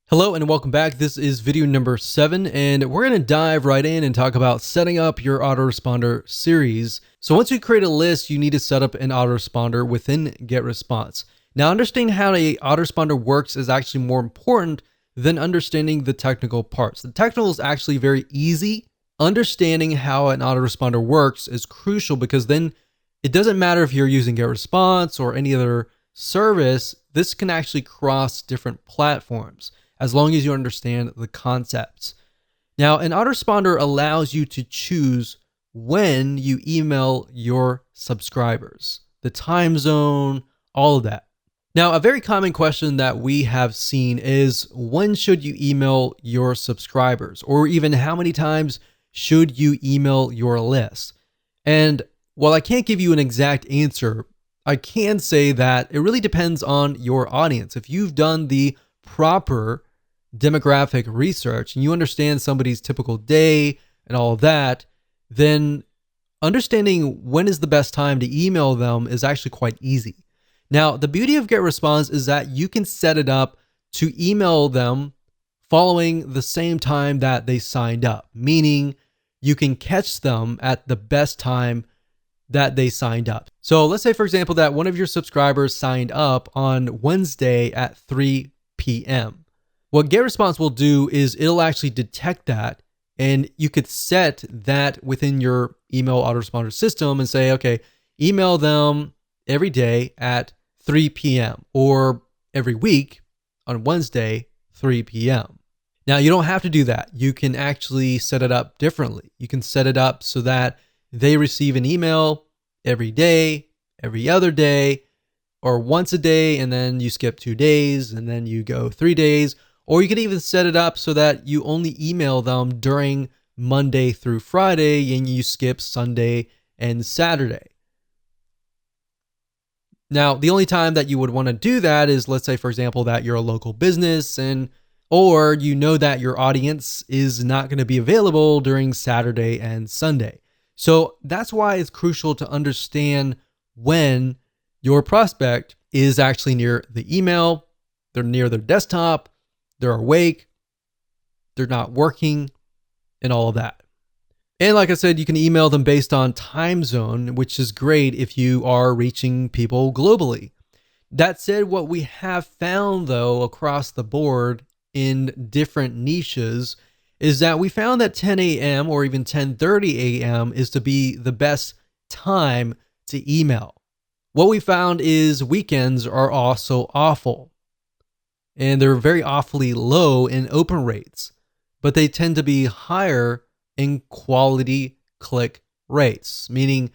Hello and welcome back. This is video number 7 and we're going to dive right in and talk about setting up your autoresponder series. So once you create a list, you need to set up an autoresponder within GetResponse. Now understanding how an autoresponder works is actually more important than understanding the technical parts. The technical is actually very easy. Understanding how an autoresponder works is crucial because then it doesn't matter if you're using GetResponse or any other service, this can actually cross different platforms, as long as you understand the concepts. Now, an autoresponder allows you to choose when you email your subscribers, the time zone, all of that. Now, a very common question that we have seen is when should you email your subscribers, or even how many times should you email your list? And while I can't give you an exact answer, I can say that it really depends on your audience. If you've done the proper demographic research and you understand somebody's typical day and all of that, then understanding when is the best time to email them is actually quite easy. Now, the beauty of GetResponse is that you can set it up to email them following the same time that they signed up, meaning you can catch them at the best time that they signed up. So let's say, for example, that one of your subscribers signed up on Wednesday at 3 p.m. What GetResponse will do is it'll actually detect that, and you could set that within your email autoresponder system and say, okay, email them every day at 3 p.m. or every week on Wednesday, 3 p.m. Now, you don't have to do that. You can actually set it up differently. You can set it up so that they receive an email every day, every other day, or once a day, and then you skip 2 days, and then you go 3 days. Or you can even set it up so that you only email them during Monday through Friday and you skip Sunday and Saturday. Now, the only time that you would want to do that is, let's say, for example, that you're a local business or you know that your audience is not going to be available during Saturday and Sunday. So that's why it's crucial to understand when your prospect is actually near the email, they're near their desktop, they're awake, they're not working, and all of that. And like I said, you can email them based on time zone, which is great if you are reaching people globally. That said, what we have found though across the board in different niches is that we found that 10 a.m. or even 10:30 a.m. is to be the best time to email. What we found is weekends are also awful. And they're very awfully low in open rates, but they tend to be higher in quality click rates, meaning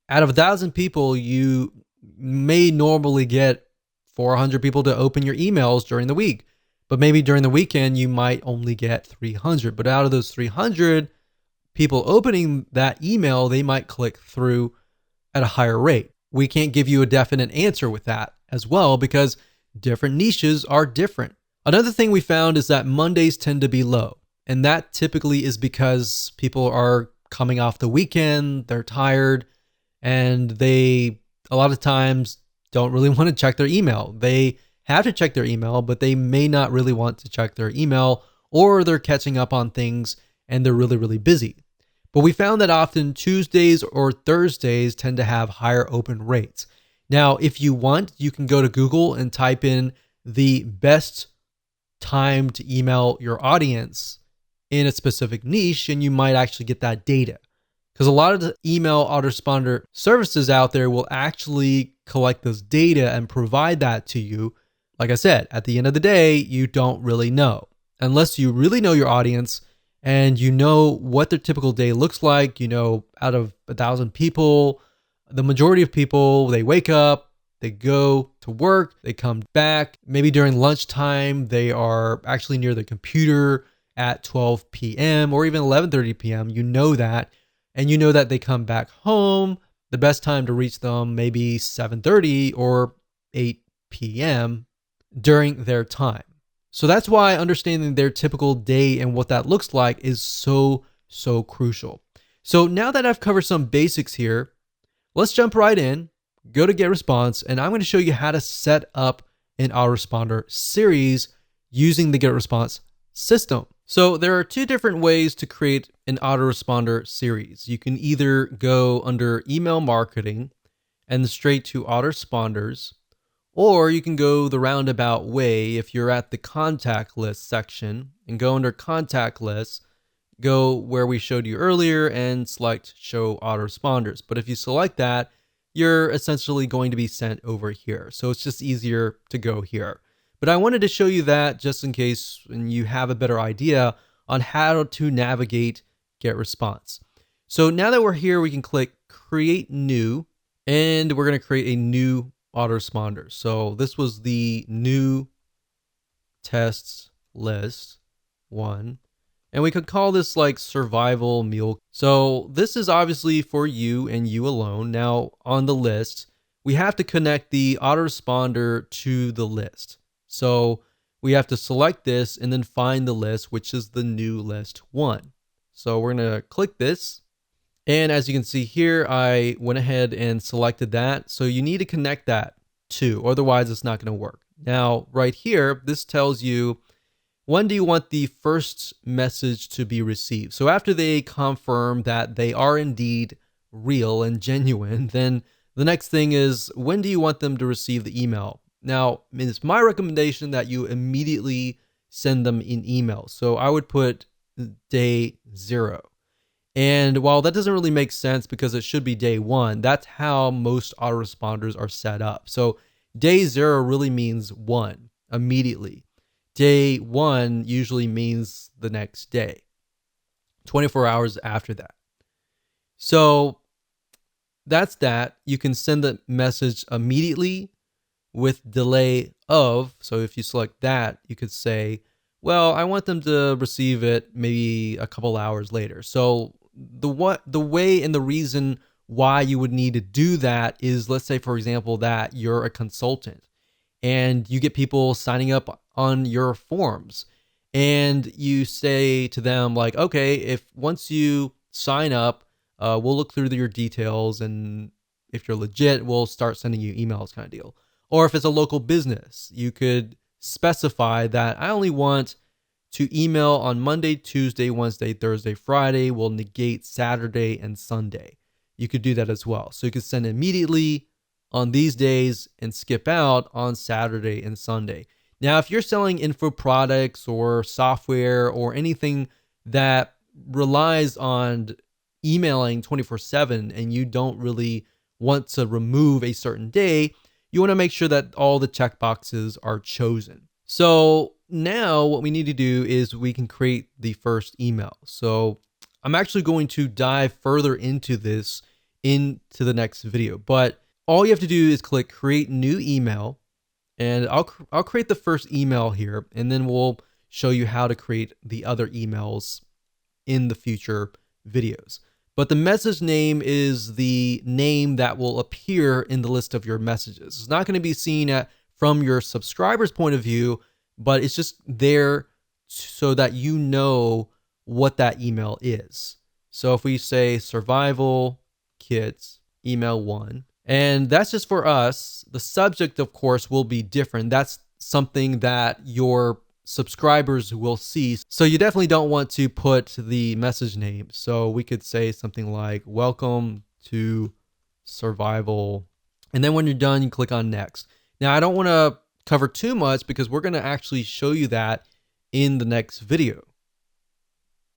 out of 1,000 people, you may normally get 400 people to open your emails during the week, but maybe during the weekend, you might only get 300. But out of those 300 people opening that email, they might click through at a higher rate. We can't give you a definite answer with that as well because different niches are different. Another thing we found is that Mondays tend to be low, and that typically is because people are coming off the weekend, they're tired, and they a lot of times don't really want to check their email. They have to check their email, but they may not really want to check their email, or they're catching up on things and they're really, really busy. But we found that often Tuesdays or Thursdays tend to have higher open rates. Now, if you want, you can go to Google and type in the best time to email your audience in a specific niche, and you might actually get that data. Because a lot of the email autoresponder services out there will actually collect this data and provide that to you. Like I said, at the end of the day, you don't really know. Unless you really know your audience and you know what their typical day looks like, out of 1,000 people, the majority of people, they wake up, they go to work, they come back. Maybe during lunchtime, they are actually near the computer at 12 p.m. or even 11:30 p.m. You know that. And you know that they come back home. The best time to reach them maybe 7:30 or 8 p.m. during their time. So that's why understanding their typical day and what that looks like is so crucial. So now that I've covered some basics here, let's jump right in, go to GetResponse, and I'm going to show you how to set up an autoresponder series using the GetResponse system. So there are two different ways to create an autoresponder series. You can either go under email marketing and straight to autoresponders, or you can go the roundabout way if you're at the contact list section and go under contact lists, go where we showed you earlier and select show autoresponders. But if you select that, you're essentially going to be sent over here. So it's just easier to go here. But I wanted to show you that just in case you have a better idea on how to navigate GetResponse. So now that we're here, we can click create new, and we're going to create a new autoresponder. So this was the new tests list 1. And we could call this like survival meal. So this is obviously for you and you alone. Now on the list, we have to connect the autoresponder to the list. So we have to select this and then find the list, which is the new list 1. So we're going to click this. And as you can see here, I went ahead and selected that. So you need to connect that too, otherwise it's not going to work. Now right here, this tells you when do you want the first message to be received. So after they confirm that they are indeed real and genuine, then the next thing is when do you want them to receive the email? Now, it's my recommendation that you immediately send them an email. So I would put day 0. And while that doesn't really make sense because it should be day 1, that's how most autoresponders are set up. So day 0 really means 1, immediately. Day 1 usually means the next day, 24 hours after that. So that's that. You can send the message immediately with delay of. So if you select that, you could say, well, I want them to receive it maybe a couple hours later. So the way and the reason why you would need to do that is, let's say, for example, that you're a consultant and you get people signing up on your forms and you say to them like, okay, if once you sign up, we'll look through your details, and if you're legit, we'll start sending you emails, kind of deal. Or if it's a local business, you could specify that I only want to email on Monday, Tuesday, Wednesday, Thursday, Friday. We'll negate Saturday and Sunday. You could do that as well. So you could send immediately on these days and skip out on Saturday and Sunday. Now, if you're selling info products or software or anything that relies on emailing 24/7 and you don't really want to remove a certain day, you want to make sure that all the checkboxes are chosen. So now what we need to do is we can create the first email. So I'm actually going to dive further into this into the next video, but all you have to do is click create new email, and I'll create the first email here, and then we'll show you how to create the other emails in the future videos. But the message name is the name that will appear in the list of your messages. It's not going to be seen from your subscriber's point of view, but it's just there so that you know what that email is. So if we say survival kits email 1, and that's just for us, the subject, of course, will be different. That's something that your subscribers will see. So you definitely don't want to put the message name. So we could say something like welcome to survival. And then when you're done, you click on next. Now I don't want to cover too much because we're going to actually show you that in the next video.